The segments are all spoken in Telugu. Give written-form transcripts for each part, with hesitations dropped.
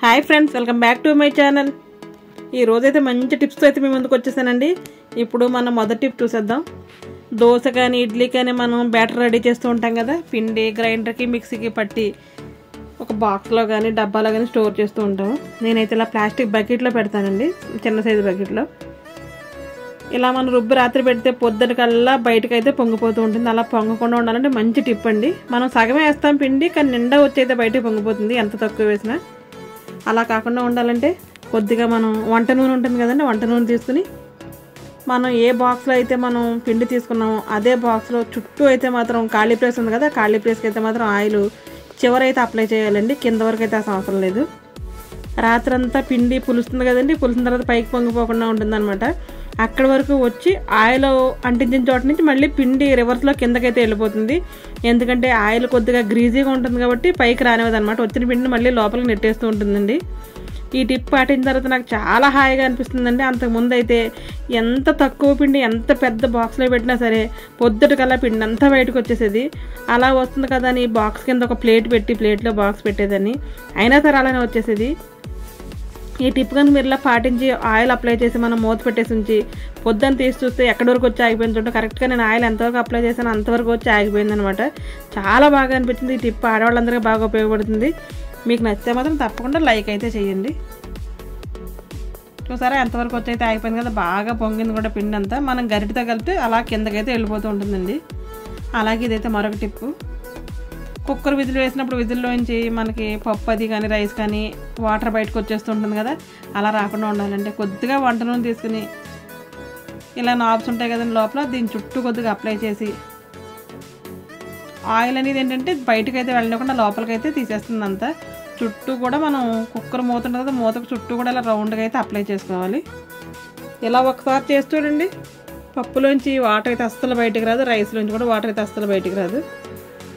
Hi friends, welcome back to my channel. ఈ రోజైతే మంచి టిప్స్తో అయితే మీ ముందుకు వచ్చేసానండి. ఇప్పుడు మనం మొదటి టిప్ చూసేద్దాం. దోశ కానీ ఇడ్లీ కానీ మనం బ్యాటర్ రెడీ చేస్తూ ఉంటాం కదా, పిండి గ్రైండర్కి మిక్సీకి పట్టి ఒక బాక్స్లో కానీ డబ్బాలో కానీ స్టోర్ చేస్తూ ఉంటాము. నేనైతే ఇలా ప్లాస్టిక్ బకెట్లో పెడతానండి, చిన్న సైజు బకెట్లో. ఇలా మనం రుబ్బు రాత్రి పెడితే పొద్దుటికల్లా బయటకైతే పొంగిపోతూ ఉంటుంది. అలా పొంగకుండా ఉండాలంటే మంచి టిప్ అండి. మనం సగమే వేస్తాం పిండి, కానీ నిండా వచ్చైతే బయటకు పొంగిపోతుంది ఎంత తక్కువ వేసినా. అలా కాకుండా ఉండాలంటే కొద్దిగా మనం వంట నూనె ఉంటుంది కదండి, వంట నూనె తీసుకుని మనం ఏ బాక్స్లో అయితే మనం పిండి తీసుకున్నామో అదే బాక్స్లో చుట్టూ అయితే మాత్రం ఖాళీ ప్లేస్ ఉంది కదా, ఖాళీ ప్లేస్కి అయితే మాత్రం ఆయిల్ చివరైతే అప్లై చేయాలండి, కింద వరకు అయితే అసలు అవసరం లేదు. రాత్రంతా పిండి పులుస్తుంది కదండి, పులిసిన తర్వాత పైకి పొంగిపోకుండా ఉంటుందన్నమాట. అక్కడి వరకు వచ్చి ఆయిల్ అంటించిన చోట నుంచి మళ్ళీ పిండి రివర్స్లో కిందకైతే వెళ్ళిపోతుంది. ఎందుకంటే ఆయిల్ కొద్దిగా గ్రీజీగా ఉంటుంది కాబట్టి పైకి రానివ్వదు అనమాట. వచ్చిన పిండిని మళ్ళీ లోపలికి నెట్టేస్తూ ఉంటుందండి. ఈ టిప్ పాటించిన తర్వాత నాకు చాలా హాయిగా అనిపిస్తుందండి. అంతకుముందు అయితే ఎంత తక్కువ పిండి ఎంత పెద్ద బాక్స్లో పెట్టినా సరే పొద్దుటికల్లా పిండి అంతా బయటకు వచ్చేసేది. అలా వస్తుంది కదా అని బాక్స్ కింద ఒక ప్లేట్ పెట్టి ప్లేట్లో బాక్స్ పెట్టేదాన్ని, అయినా సరే అలానే వచ్చేసేది. ఈ టిప్ కనుక మీరు ఇలా పాటించి ఆయిల్ అప్లై చేసి మనం మూత పెట్టేసి ఉంచి పొద్దున్న తీసి చూస్తే ఎక్కడి వరకు వచ్చి ఆగిపోయింది చూడండి. కరెక్ట్గా నేను ఆయిల్ ఎంతవరకు అప్లై చేశాను అంతవరకు వచ్చి ఆగిపోయింది అనమాట. చాలా బాగా అనిపించింది. ఈ టిప్ ఆడవాళ్ళందరికీ బాగా ఉపయోగపడుతుంది. మీకు నచ్చితే మాత్రం తప్పకుండా లైక్ అయితే చేయండి. చూసారా ఎంతవరకు వచ్చి అయితే ఆగిపోయింది కదా, బాగా పొంగింది కూడా పిండి అంతా. మనం గరిటతో కలిపితే అలా కిందకైతే వెళ్ళిపోతూ ఉంటుందండి. అలాగే ఇదైతే మరొక టిప్పు. కుక్కర్ విజిల్ వేసినప్పుడు విజిల్లోంచి మనకి పప్పు అది కానీ రైస్ కానీ వాటర్ బయటకు వచ్చేస్తూ ఉంటుంది కదా, అలా రాకుండా ఉండాలంటే కొద్దిగా వంట నూనె తీసుకుని ఇలా నాబ్స్ ఉంటాయి కదండి లోపల, దీని చుట్టూ కొద్దిగా అప్లై చేసి ఆయిల్ అనేది ఏంటంటే బయటకైతే వెళ్ళకుండా లోపలికైతే తీసేస్తుంది అంతా. చుట్టూ కూడా మనం కుక్కర్ మూత ఉంటుంది కదా, మూతకు చుట్టూ కూడా ఇలా రౌండ్గా అయితే అప్లై చేసుకోవాలి. ఇలా ఒకసారి చేసి చూడండి, పప్పులోంచి వాటర్ అయితే అస్సలు బయటకు రాదు, రైస్లోంచి కూడా వాటర్ అయితే అస్సలు బయటకు రాదు.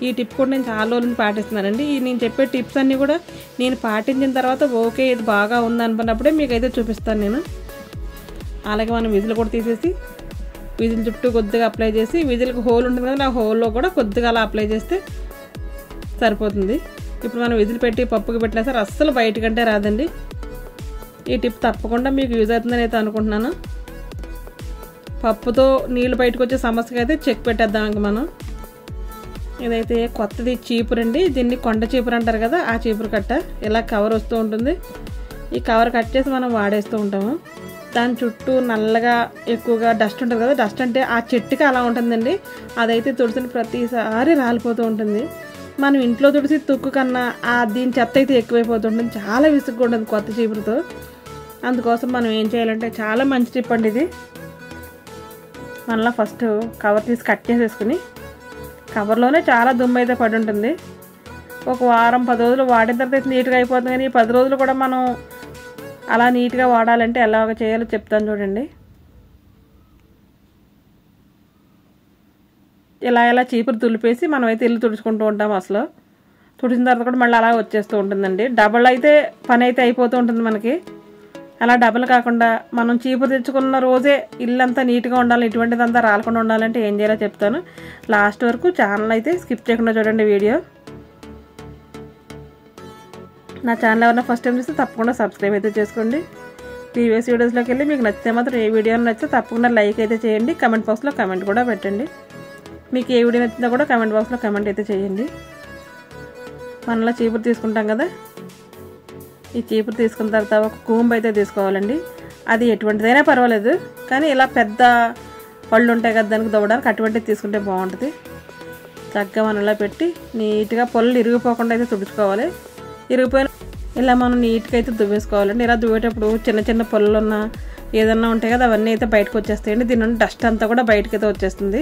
ఈ టిప్ కూడా నేను చాలా రోజుల నుంచి పాటిస్తున్నానండి. నేను చెప్పే టిప్స్ అన్నీ కూడా నేను పాటించిన తర్వాత ఓకే ఇది బాగా ఉంది అనుకున్నప్పుడే మీకైతే చూపిస్తాను నేను. అలాగే మనం విజిల్ కూడా తీసేసి విజిల్ చుట్టూ కొద్దిగా అప్లై చేసి విజిల్కి హోల్ ఉంటుంది కదా, ఆ హోల్లో కూడా కొద్దిగా అలా అప్లై చేస్తే సరిపోతుంది. ఇప్పుడు మనం విజిల్ పెట్టి పప్పుకి పెట్టినా సరే అస్సలు బయటకంటే రాదండి. ఈ టిప్ తప్పకుండా మీకు యూజ్ అవుతుందని అయితే అనుకుంటున్నాను. పప్పుతో నీళ్ళు బయటకు వచ్చే సమస్యకి అయితే చెక్ పెట్టేద్దాం ఇంక మనం. ఇదైతే కొత్తది చీపురు అండి, దీన్ని కొండ చీపురు అంటారు కదా, ఆ చీపురు కట్ట. ఇలా కవర్ వస్తూ ఉంటుంది, ఈ కవర్ కట్ చేసి మనం వాడేస్తూ ఉంటాము. దాని చుట్టూ నల్లగా ఎక్కువగా డస్ట్ ఉంటుంది కదా, డస్ట్ అంటే ఆ చెట్టుకి అలా ఉంటుందండి. అదైతే తుడిసిన ప్రతిసారి రాలిపోతూ ఉంటుంది. మనం ఇంట్లో తుడిసి తుక్కు కన్నా దీని చెత్త అయితే ఎక్కువైపోతుంటుంది. చాలా విసుగ్గా ఉంటుంది కొత్త చీపురుతో. అందుకోసం మనం ఏం చేయాలంటే చాలా మంచి టిప్ అండి ఇది. మళ్ళీ ఫస్ట్ కవర్ తీసి కట్ చేసేసుకుని, కవర్లోనే చాలా దుమ్ము అయితే పడి ఉంటుంది. ఒక వారం 10 రోజులు వాడిన తర్వాత నీట్గా అయిపోతుంది. కానీ 10 రోజులు కూడా మనం అలా నీట్గా వాడాలంటే ఎలాగ చేయాలో చెప్తాను చూడండి. ఇలా చీపురు తులిపేసి మనం అయితే ఇల్లు తుడుచుకుంటూ ఉంటాం. అసలు తుడిచిన తర్వాత కూడా మళ్ళీ అలా వచ్చేస్తూ ఉంటుందండి. డబల్ అయితే పని అయితే అయిపోతూ ఉంటుంది మనకి. అలా డబల్ కాకుండా మనం చీపురు తెచ్చుకున్న రోజే ఇల్లంతా నీట్గా ఉండాలి, ఇటువంటిదంతా రాలకుండా ఉండాలంటే ఏం చేయాలో చెప్తాను. లాస్ట్ వరకు ఛానల్ అయితే స్కిప్ చేయకుండా చూడండి వీడియో. నా ఛానల్ ఎవరైనా ఫస్ట్ టైం చూస్తే తప్పకుండా సబ్స్క్రైబ్ అయితే చేసుకోండి. ప్రీవియస్ వీడియోస్లోకి వెళ్ళి మీకు నచ్చితే మాత్రం ఏ వీడియో నచ్చితే తప్పకుండా లైక్ అయితే చేయండి. కమెంట్ బాక్స్లో కమెంట్ కూడా పెట్టండి. మీకు ఏ వీడియో నచ్చిందో కూడా కమెంట్ బాక్స్లో కమెంట్ అయితే చేయండి. మనలో చీపురు తీసుకుంటాం కదా, ఈ చీపురు తీసుకున్న తర్వాత ఒక కూంబ్ అయితే తీసుకోవాలండి. అది ఎటువంటిదైనా పర్వాలేదు, కానీ ఇలా పెద్ద పళ్ళు ఉంటాయి కదా దానికి దవ్వడానికి, అటువంటిది తీసుకుంటే బాగుంటుంది. చక్కగా మనం ఇలా పెట్టి నీట్గా పొల్లు ఇరిగిపోకుండా అయితే తుడుచుకోవాలి. ఇరిగిపోయిన ఇలా మనం నీట్గా అయితే దువ్వేసుకోవాలండి. ఇలా దువ్వేటప్పుడు చిన్న చిన్న పొల్లు ఉన్న ఏదన్నా ఉంటాయి కదా, అవన్నీ అయితే బయటకు వచ్చేస్తాయండి. దీని నుండి డస్ట్ అంతా కూడా బయటకైతే వచ్చేస్తుంది.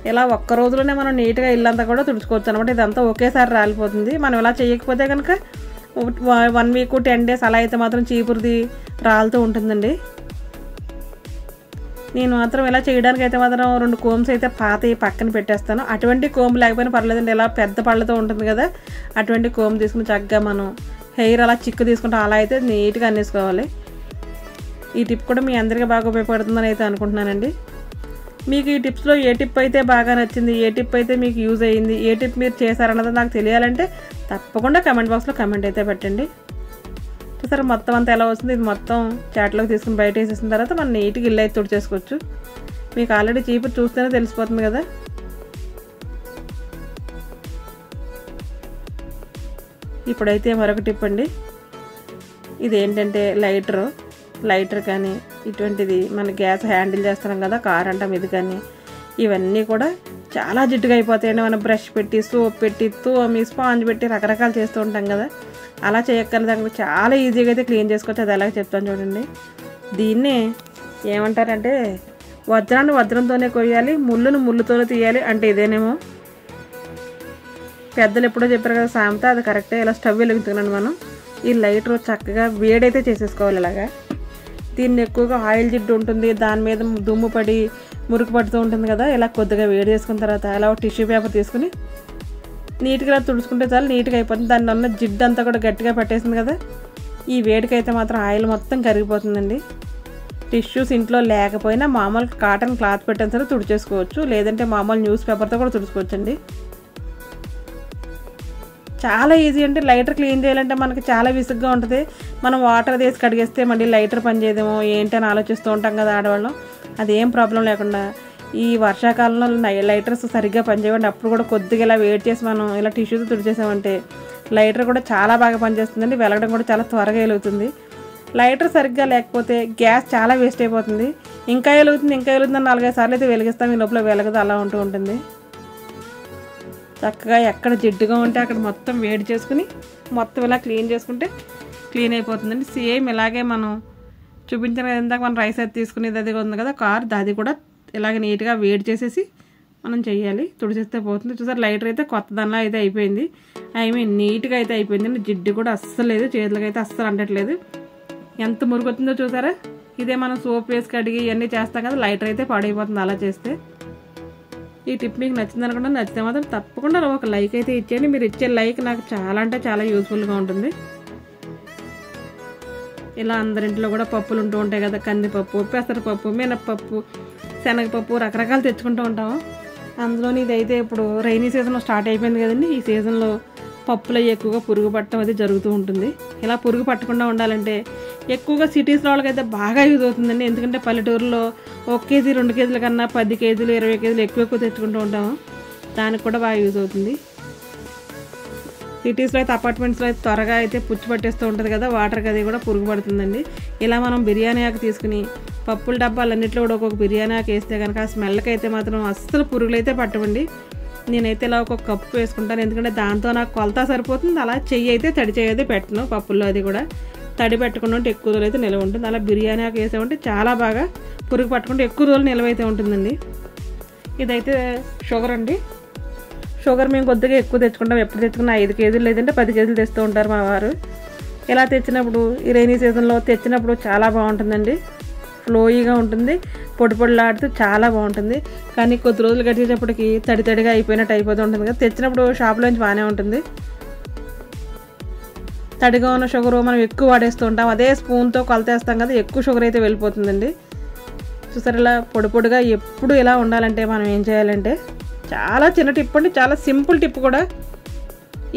ఇలా ఒక్క రోజులోనే మనం నీట్గా ఇల్లంతా కూడా తుడుచుకోవచ్చు అనమాట. ఇదంతా ఒకేసారి రాలిపోతుంది. మనం ఇలా చేయకపోతే కనుక 1 వీక్ 10 డేస్ అలా అయితే మాత్రం చీపురుది రాలుతూ ఉంటుందండి. నేను మాత్రం ఇలా చేయడానికి అయితే మాత్రం 2 కోమ్స్ అయితే పాతవి పక్కన పెట్టేస్తాను. అటువంటి కోమ్ లేకపోయినా పర్లేదండి, ఇలా పెద్ద పళ్ళతో ఉంటుంది కదా, అటువంటి కోమ్ తీసుకుని చక్కగా మనం హెయిర్ అలా చిక్కు తీసుకుంటాం. అలా అయితే నీట్గా అన్నేసుకోవాలి. ఈ టిప్ కూడా మీ అందరికీ బాగా ఉపయోగపడుతుందని అయితే అనుకుంటున్నానండి. మీకు ఈ టిప్స్లో ఏ టిప్ అయితే బాగా నచ్చింది, ఏ టిప్ అయితే మీకు యూజ్ అయ్యింది, ఏ టిప్ మీరు చేశారన్నది నాకు తెలియాలంటే తప్పకుండా కమెంట్ బాక్స్లో కమెంట్ అయితే పెట్టండి. సరే మొత్తం అంతా ఎలా వస్తుంది, ఇది మొత్తం చాట్లోకి తీసుకుని బయట వేసేసిన తర్వాత మనం నీట్గా ఇల్లు అయితే తుడిచేసుకోవచ్చు. మీకు ఆల్రెడీ చీపురు చూస్తేనే తెలిసిపోతుంది కదా. ఇప్పుడైతే మరొక టిప్ అండి. ఇదేంటంటే లైటర్ కానీ ఇటువంటిది మన గ్యాస్ హ్యాండిల్ చేస్తున్నాం కదా, కార్ అంటాం ఇది కానీ, ఇవన్నీ కూడా చాలా జిడ్డుగా అయిపోతాయండి. మనం బ్రష్ పెట్టి, సోప్ పెట్టి, తోమి, స్పాంజ్ పెట్టి రకరకాలు చేస్తూ ఉంటాం కదా. అలా చేయక్కర్లేదండి, చాలా ఈజీగా అయితే క్లీన్ చేసుకోవచ్చు. అది ఎలాగ చెప్తాను చూడండి. దీన్నే ఏమంటారంటే వజ్రాన్ని వజ్రంతోనే కొయ్యాలి, ముళ్ళును ముళ్ళుతోనే తీయాలి అంటే ఇదేనేమో. పెద్దలు ఎప్పుడో చెప్పారు కదా సామెత, అది కరెక్టే. ఇలా స్టవ్ వెలుగుతున్నాను మనం. ఈ లైటర్ చక్కగా వేడైతే చేసేసుకోవాలి. ఇలాగా దీన్ని ఎక్కువగా ఆయిల్ జిడ్డు ఉంటుంది, దాని మీద దుమ్ము పడి మురికి పడుతూ ఉంటుంది కదా. ఇలా కొద్దిగా వేడి చేసుకున్న తర్వాత ఇలా టిష్యూ పేపర్ తీసుకుని నీట్గా తుడుచుకుంటే చాలు, నీట్గా అయిపోతుంది. దానిలో ఉన్న జిడ్డు అంతా కూడా గట్టిగా పట్టేసింది కదా. ఈ వేడికైతే మాత్రం ఆయిల్ మొత్తం కరిగిపోతుందండి. టిష్యూస్ ఇంట్లో లేకపోయినా మామూలు కాటన్ క్లాత్ పెట్టిన సరే తుడిచేసుకోవచ్చు, లేదంటే మామూలు న్యూస్ పేపర్తో కూడా తుడుచుకోవచ్చండి. చాలా ఈజీ అంటే లైటర్ క్లీన్ చేయాలంటే మనకి చాలా విసుగ్గా ఉంటుంది. మనం వాటర్ వేసి కడిగేస్తే మళ్ళీ లైటర్ పనిచేయదేమో ఏంటని ఆలోచిస్తూ ఉంటాం కదా ఆడవాళ్ళం. అదేం ప్రాబ్లం లేకుండా ఈ వర్షాకాలంలో లైటర్స్ సరిగ్గా పనిచేయండి. అప్పుడు కూడా కొద్దిగా ఇలా వేడి చేసి మనం ఇలా టిష్యూతో తుడిచేసామంటే లైటర్ కూడా చాలా బాగా పనిచేస్తుందండి. వెలగడం కూడా చాలా త్వరగా వెలుగుతుంది. లైటర్ సరిగ్గా లేకపోతే గ్యాస్ చాలా వేస్ట్ అయిపోతుంది. ఇంకా వెలుగుతుంది 4-5 సార్లు అయితే వెలిగిస్తాం, ఈ లోపల వెలగదు, అలా ఉంటూ ఉంటుంది. చక్కగా ఎక్కడ జిడ్డుగా ఉంటే అక్కడ మొత్తం వేడి చేసుకుని మొత్తం ఇలా క్లీన్ చేసుకుంటే క్లీన్ అయిపోతుందండి. సేమ్ ఇలాగే మనం చూపించిన ఇందాక మనం రైస్ అయితే తీసుకునేది అది ఉంది కదా కార్, అది కూడా ఇలాగ నీట్గా వేడి చేసేసి మనం చెయ్యాలి, తుడిచేస్తే పోతుంది. చూసారు లైటర్ అయితే కొత్త దానిలా అయితే అయిపోయింది. నీట్గా అయితే అయిపోయిందండి. జిడ్డు కూడా అస్సలు లేదు, చేతులకి అయితే అస్సలు అంటట్లేదు. ఎంత మురుగు వచ్చిందో చూసారా. ఇదే మనం సోప్ వేసి కడిగి ఇవన్నీ చేస్తాం కదా, లైటర్ అయితే పాడైపోతుంది అలా చేస్తే. ఈ టిప్ మీకు నచ్చింది అనుకుంటే, నచ్చితే మాత్రం తప్పకుండా ఒక లైక్ అయితే ఇచ్చేయండి. మీరు ఇచ్చే లైక్ నాకు చాలా అంటే చాలా యూస్ఫుల్గా ఉంటుంది. ఇలా అందరింట్లో కూడా పప్పులు ఉంటూ ఉంటాయి కదా, కందిపప్పు, పెసరపప్పు, మినప్పప్పు, శనగపప్పు రకరకాలు తెచ్చుకుంటూ ఉంటాము. అందులోని ఇదైతే ఇప్పుడు రైనీ సీజన్ స్టార్ట్ అయిపోయింది కదండి. ఈ సీజన్లో పప్పులు ఎక్కువగా పురుగు పట్టడం అది జరుగుతూ ఉంటుంది. ఇలా పురుగు పట్టకుండా ఉండాలంటే ఎక్కువగా సిటీస్లో వాళ్ళకైతే బాగా యూజ్ అవుతుందండి. ఎందుకంటే పల్లెటూరులో 1 కేజీ 2 కేజీల కన్నా 10 కేజీలు 20 కేజీలు ఎక్కువ తెచ్చుకుంటూ ఉంటాము. దానికి కూడా బాగా యూజ్ అవుతుంది. సిటీస్లో అయితే అపార్ట్మెంట్స్లో అయితే త్వరగా అయితే పుచ్చి పట్టేస్తూ ఉంటుంది కదా, వాటర్కి అది కూడా పురుగు పడుతుందండి. ఇలా మనం బిర్యానీ ఆకు తీసుకుని పప్పుల డబ్బాలన్నింటిలో కూడా ఒక్కొక్క బిర్యానీ ఆకు వేస్తే కనుక ఆ స్మెల్కి అయితే మాత్రం అస్సలు పురుగులు అయితే పట్టవండి. నేనైతే ఇలా ఒక కప్పు వేసుకుంటాను, ఎందుకంటే దాంతో నాకు కొలత సరిపోతుంది. అలా చెయ్యి అయితే తడి చెయ్యి అయితే పెట్టను పప్పుల్లో, అది కూడా తడి పెట్టకుండా ఉంటే ఎక్కువ రోజులు అయితే నిల్వ ఉంటుంది. అలా బిర్యానీ ఆకు వేసామంటే చాలా బాగా పురుగు పట్టుకుంటే ఎక్కువ రోజులు నిల్వ అయితే ఉంటుందండి. ఇదైతే షుగర్ అండి. షుగర్ మేము కొద్దిగా ఎక్కువ తెచ్చుకుంటాం. ఎప్పుడు తెచ్చుకున్నా 5 కేజీలు లేదంటే 10 కేజీలు తెస్తూ ఉంటారు మా వారు. ఇలా తెచ్చినప్పుడు ఈ రైనీ సీజన్లో తెచ్చినప్పుడు చాలా బాగుంటుందండి. ఫ్లోయిగా ఉంటుంది, పొడి పొడిలాడుతూ చాలా బాగుంటుంది. కానీ కొద్ది రోజులు గడిచేటప్పటికి తడిగా అయిపోయినట్టు అయిపోతూ ఉంటుంది కదా. తెచ్చినప్పుడు షాప్లోంచి బాగానే ఉంటుంది. తడిగా ఉన్న షుగర్ మనం ఎక్కువ వాడేస్తూ ఉంటాం. అదే స్పూన్తో కొలతేస్తాం కదా, ఎక్కువ షుగర్ అయితే వెళ్ళిపోతుందండి. చూసారు ఇలా పొడిగా ఎప్పుడు ఇలా ఉండాలంటే మనం ఏం చేయాలంటే, చాలా చిన్న టిప్ అండి, చాలా సింపుల్ టిప్ కూడా.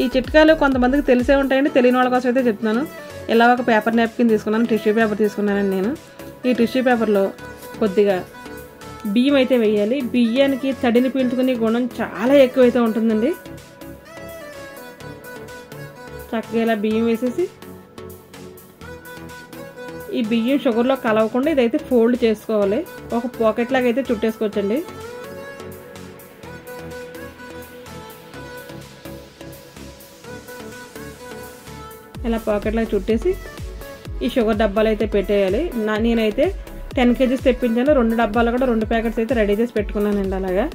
ఈ చిట్కాలు కొంతమందికి తెలిసే ఉంటాయండి, తెలియని వాళ్ళ కోసం అయితే చెప్తున్నాను. ఇలా ఒక పేపర్ నాప్కిన్ తీసుకున్నాను, టిష్యూ పేపర్ తీసుకున్నానండి నేను. ఈ టిష్యూ పేపర్లో కొద్దిగా బియ్యం అయితే వేయాలి. బియ్యానికి తడిని పీల్చుకునే గుణం చాలా ఎక్కువైతే ఉంటుందండి. చక్కగా ఇలా బియ్యం వేసేసి ఈ బియ్యం షుగర్లో కలవకుండా ఇదైతే ఫోల్డ్ చేసుకోవాలి. ఒక పాకెట్ లాగా అయితే చుట్టేసుకోవచ్చండి. ఇలా పాకెట్ లాగా చుట్టేసి ఈ షుగర్ డబ్బాలు అయితే పెట్టేయాలి. నేనైతే 10 కేజీస్ తెప్పించాను. 2 డబ్బాలు కూడా 2 ప్యాకెట్స్ అయితే రెడీ చేసి పెట్టుకున్నానండి. అలాగా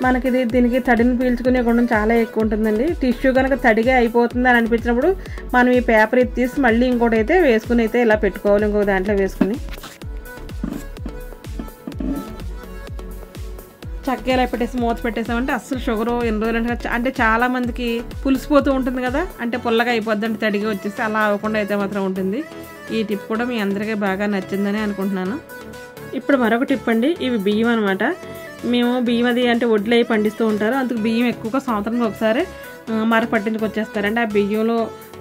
మనకి దీనికి తడిని పీల్చుకునే గుణం చాలా ఎక్కువ ఉంటుందండి. టిష్యూ కనుక తడిగా అయిపోతుంది అని అనిపించినప్పుడు మనం ఈ పేపర్ ఇది తీసి మళ్ళీ ఇంకోటి అయితే వేసుకుని అయితే ఇలా పెట్టుకోవాలి, ఇంకొక దాంట్లో వేసుకుని. చక్కగా ఇలా పెట్టేసి మూత పెట్టేసామంటే అస్సలు షుగర్ ఎన్ని రోజులు అంటే చాలా మందికి పులిసిపోతూ ఉంటుంది కదా, అంటే పుల్లగా అయిపోద్ది అంటే తడిగా వచ్చేసి, అలా అవ్వకుండా అయితే మాత్రం ఉంటుంది. ఈ టిప్ కూడా మీ అందరికీ బాగా నచ్చిందని అనుకుంటున్నాను. ఇప్పుడు మరొక టిప్ అండి. ఇవి బియ్యం అనమాట. మేము బియ్యం అది అంటే వడ్లు అవి పండిస్తూ ఉంటారు. అందుకు బియ్యం ఎక్కువగా సంవత్సరానికి ఒకసారి మర పట్టించుకొచ్చేస్తారండి. ఆ బియ్యంలో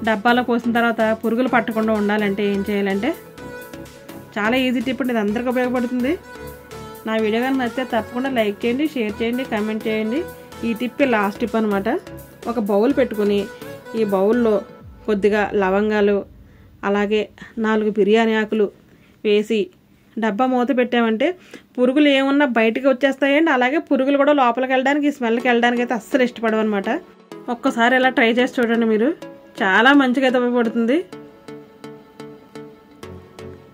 డబ్బాలో పోసిన తర్వాత పురుగులు పట్టకుండా ఉండాలంటే ఏం చేయాలంటే చాలా ఈజీ టిప్ అండి, ఇది అందరికీ ఉపయోగపడుతుంది. నా వీడియో కానీ నచ్చితే తప్పకుండా లైక్ చేయండి, షేర్ చేయండి, కామెంట్ చేయండి. ఈ టిప్ లాస్ట్ టిప్ అనమాట. ఒక బౌల్ పెట్టుకుని ఈ బౌల్లో కొద్దిగా లవంగాలు అలాగే 4 బిర్యానీ ఆకులు వేసి డబ్బా మూత పెట్టామంటే పురుగులు ఏమున్నా బయటకు వచ్చేస్తాయండి. అలాగే పురుగులు కూడా లోపలికి వెళ్ళడానికి, స్మెల్కి వెళ్ళడానికి అయితే అస్సలు ఇష్టపడవన్నమాట. ఒక్కసారి ఇలా ట్రై చేసి చూడండి, మీరు చాలా మంచిగా అయితే ఉపయోగపడుతుంది.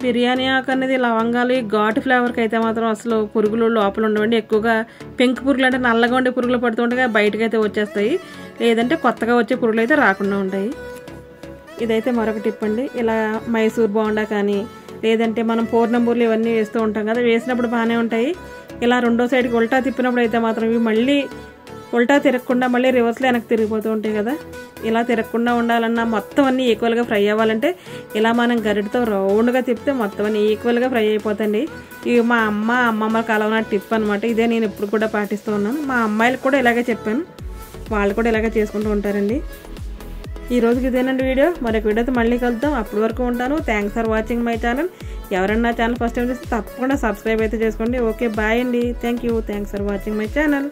బిర్యానీ ఆకు అనేది లవంగాలు ఘాటు ఫ్లేవర్కి అయితే మాత్రం అసలు పురుగులు లోపల ఉండవండి. ఎక్కువగా పెంకు పురుగులు అంటే నల్లగా ఉండే పురుగులు పడుతుంటే బయటకు అయితే వచ్చేస్తాయి, లేదంటే కొత్తగా వచ్చే పురుగులు అయితే రాకుండా ఉంటాయి. ఇదైతే మరొక టిప్ అండి. ఇలా మైసూర్ బోండా కానీ లేదంటే మనం పూర్ణంబూర్లు ఇవన్నీ వేస్తూ ఉంటాం కదా, వేసినప్పుడు బాగానే ఉంటాయి. ఇలా రెండో సైడ్కి ఉల్టా తిప్పినప్పుడు అయితే మాత్రం ఇవి మళ్ళీ ఉల్టా తిరగకుండా మళ్ళీ రివర్స్లో వెనక్కి తిరిగిపోతూ ఉంటాయి కదా. ఇలా తిరగకుండా ఉండాలన్నా మొత్తం అన్నీ ఈక్వల్గా ఫ్రై అవ్వాలంటే ఇలా మనం గరిటతో రౌండ్గా తిప్పితే మొత్తం అన్నీ ఈక్వల్గా ఫ్రై అయిపోతుంది. ఇవి మా అమ్మమ్మ కాలం నా టిప్ అనమాట. ఇదే నేను ఇప్పుడు కూడా పాటిస్తూ ఉన్నాను. మా అమ్మాయిలకు కూడా ఇలాగే చెప్పాను, వాళ్ళు కూడా ఇలాగే చేసుకుంటూ ఉంటారండి. ఈ రోజుకి ఇదేనండి వీడియో. మరొక వీడియోతో మళ్ళీ కలుద్దాం. అప్పటి వరకు ఉంటాను. Thanks for watching my channel. ఎవరన్నా ఛానల్ ఫస్ట్ టైం చూస్తే తప్పకుండా సబ్స్క్రైబ్ అయితే చేసుకోండి. ఓకే, బాయ్ అండి. Thank you. Thanks for watching my channel.